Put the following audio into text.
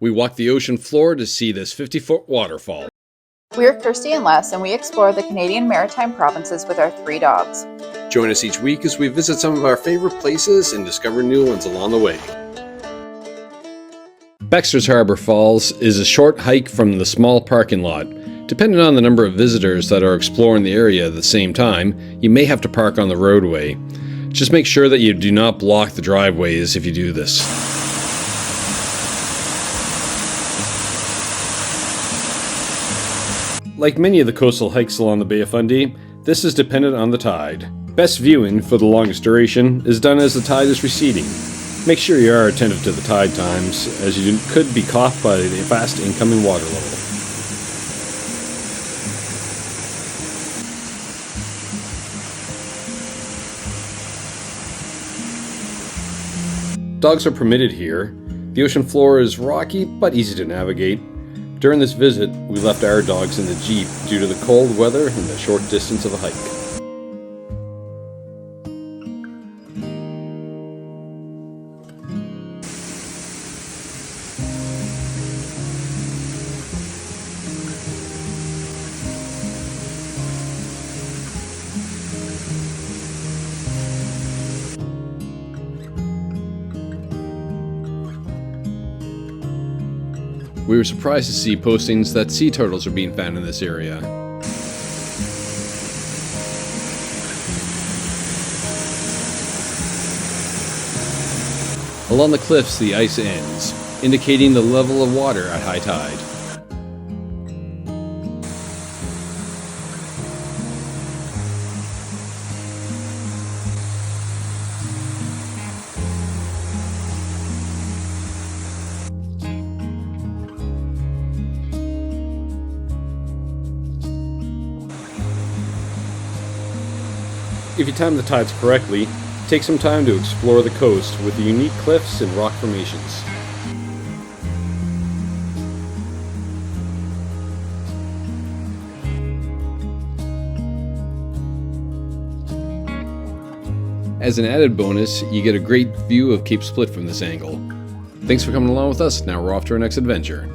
We walk the ocean floor to see this 50-foot waterfall. We're Kirsty and Les, and we explore the Canadian Maritime provinces with our 3 dogs. Join us each week as we visit some of our favorite places and discover new ones along the way. Baxter's Harbour Falls is a short hike from the small parking lot. Depending on the number of visitors that are exploring the area at the same time, you may have to park on the roadway. Just make sure that you do not block the driveways if you do this. Like many of the coastal hikes along the Bay of Fundy, this is dependent on the tide. Best viewing for the longest duration is done as the tide is receding. Make sure you are attentive to the tide times, as you could be caught by the fast incoming water level. Dogs are permitted here. The ocean floor is rocky but easy to navigate. During this visit, we left our dogs in the Jeep due to the cold weather and the short distance of the hike. We were surprised to see postings that sea turtles are being found in this area. Along the cliffs, the ice ends, indicating the level of water at high tide. If you time the tides correctly, take some time to explore the coast with the unique cliffs and rock formations. As an added bonus, you get a great view of Cape Split from this angle. Thanks for coming along with us. Now we're off to our next adventure.